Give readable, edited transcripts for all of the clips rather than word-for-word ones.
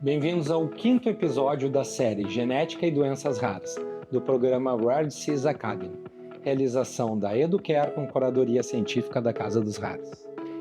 Bem-vindos ao 5º episódio da série Genética e Doenças Raras, do programa Rare Disease Academy, realização da Educare com curadoria científica da Casa dos Raros.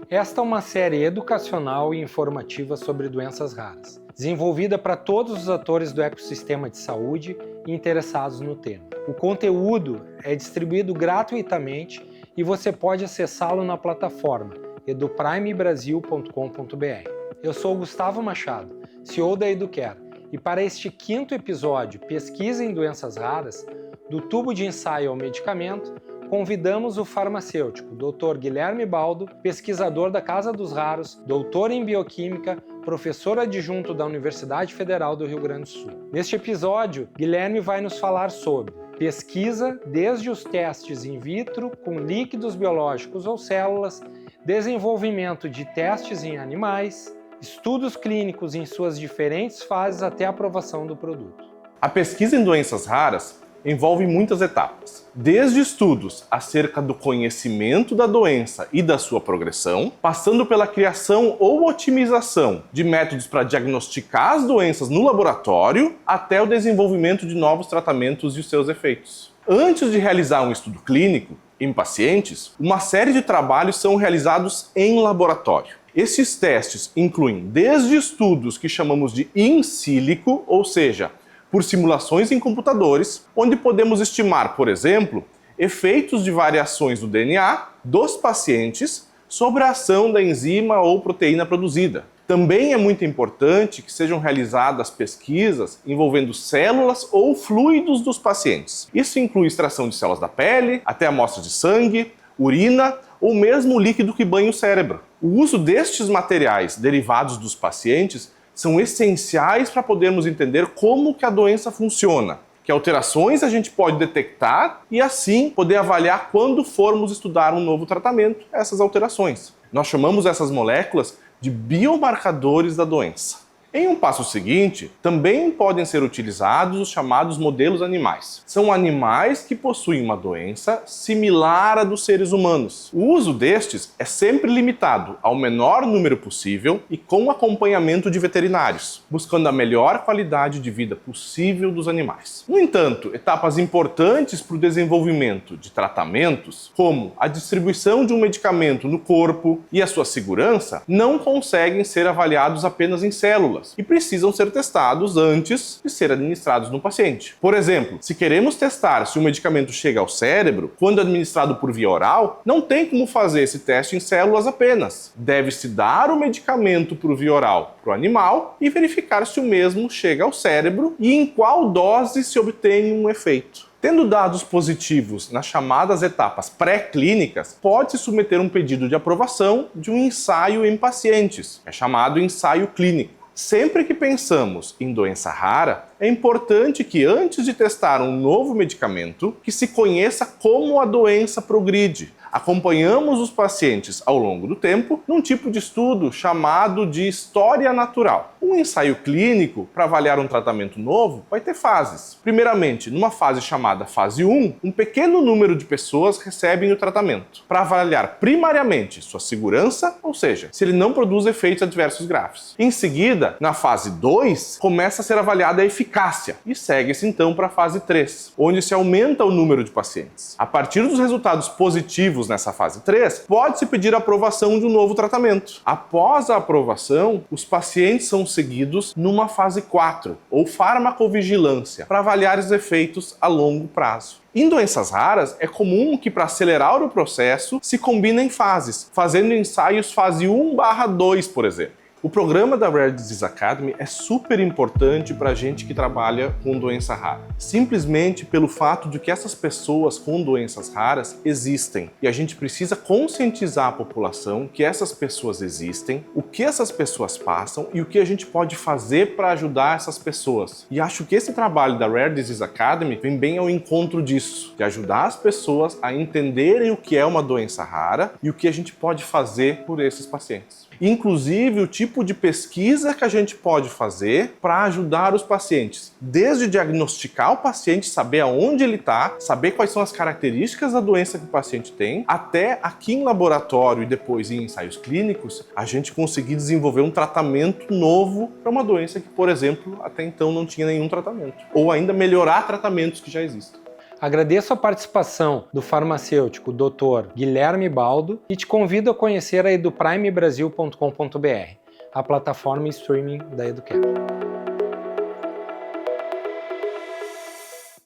Esta é uma série educacional e informativa sobre doenças raras, desenvolvida para todos os atores do ecossistema de saúde e interessados no tema. O conteúdo é distribuído gratuitamente e você pode acessá-lo na plataforma eduprimebrasil.com.br. Eu sou Gustavo Machado, CEO da Educare, e para este 5º episódio, Pesquisa em Doenças Raras, do tubo de ensaio ao medicamento, convidamos o farmacêutico Dr. Guilherme Baldo, pesquisador da Casa dos Raros, doutor em bioquímica, professor adjunto da Universidade Federal do Rio Grande do Sul. Neste episódio, Guilherme vai nos falar sobre pesquisa desde os testes in vitro com líquidos biológicos ou células, desenvolvimento de testes em animais, estudos clínicos em suas diferentes fases até a aprovação do produto. A pesquisa em doenças raras envolve muitas etapas, desde estudos acerca do conhecimento da doença e da sua progressão, passando pela criação ou otimização de métodos para diagnosticar as doenças no laboratório, até o desenvolvimento de novos tratamentos e os seus efeitos. Antes de realizar um estudo clínico em pacientes, uma série de trabalhos são realizados em laboratório. Esses testes incluem desde estudos que chamamos de in silico, ou seja, por simulações em computadores, onde podemos estimar, por exemplo, efeitos de variações do DNA dos pacientes sobre a ação da enzima ou proteína produzida. Também é muito importante que sejam realizadas pesquisas envolvendo células ou fluidos dos pacientes. Isso inclui extração de células da pele, até amostras de sangue, urina ou mesmo o líquido que banha o cérebro. O uso destes materiais derivados dos pacientes são essenciais para podermos entender como que a doença funciona, que alterações a gente pode detectar e assim poder avaliar quando formos estudar um novo tratamento essas alterações. Nós chamamos essas moléculas de biomarcadores da doença. Em um passo seguinte, também podem ser utilizados os chamados modelos animais. São animais que possuem uma doença similar à dos seres humanos. O uso destes é sempre limitado ao menor número possível e com acompanhamento de veterinários, buscando a melhor qualidade de vida possível dos animais. No entanto, etapas importantes para o desenvolvimento de tratamentos, como a distribuição de um medicamento no corpo e a sua segurança, não conseguem ser avaliados apenas em células e precisam ser testados antes de ser administrados no paciente. Por exemplo, se queremos testar se o medicamento chega ao cérebro, quando administrado por via oral, não tem como fazer esse teste em células apenas. Deve-se dar o medicamento por via oral para o animal e verificar se o mesmo chega ao cérebro e em qual dose se obtém um efeito. Tendo dados positivos nas chamadas etapas pré-clínicas, pode-se submeter um pedido de aprovação de um ensaio em pacientes. É chamado ensaio clínico. Sempre que pensamos em doença rara, é importante que antes de testar um novo medicamento, que se conheça como a doença progride. Acompanhamos os pacientes ao longo do tempo num tipo de estudo chamado de história natural. Um ensaio clínico para avaliar um tratamento novo vai ter fases. Primeiramente, numa fase chamada fase 1, um pequeno número de pessoas recebem o tratamento para avaliar primariamente sua segurança, ou seja, se ele não produz efeitos adversos graves. Em seguida, na fase 2, começa a ser avaliada a eficácia e segue-se então para a fase 3, onde se aumenta o número de pacientes. A partir dos resultados positivos nessa fase 3, pode-se pedir a aprovação de um novo tratamento. Após a aprovação, os pacientes são seguidos numa fase 4, ou farmacovigilância, para avaliar os efeitos a longo prazo. Em doenças raras, é comum que para acelerar o processo se combinem fases, fazendo ensaios fase 1/2, por exemplo. O programa da Rare Disease Academy é super importante para a gente que trabalha com doença rara. Simplesmente pelo fato de que essas pessoas com doenças raras existem. E a gente precisa conscientizar a população que essas pessoas existem, o que essas pessoas passam e o que a gente pode fazer para ajudar essas pessoas. E acho que esse trabalho da Rare Disease Academy vem bem ao encontro disso, de ajudar as pessoas a entenderem o que é uma doença rara e o que a gente pode fazer por esses pacientes. inclusive o tipo de pesquisa que a gente pode fazer para ajudar os pacientes, desde diagnosticar o paciente, saber aonde ele está, saber quais são as características da doença que o paciente tem, até aqui em laboratório e depois em ensaios clínicos, a gente conseguir desenvolver um tratamento novo para uma doença que, por exemplo, até então não tinha nenhum tratamento, ou ainda melhorar tratamentos que já existem. Agradeço a participação do farmacêutico Dr. Guilherme Baldo e te convido a conhecer a eduprimebrasil.com.br, a plataforma streaming da Educare.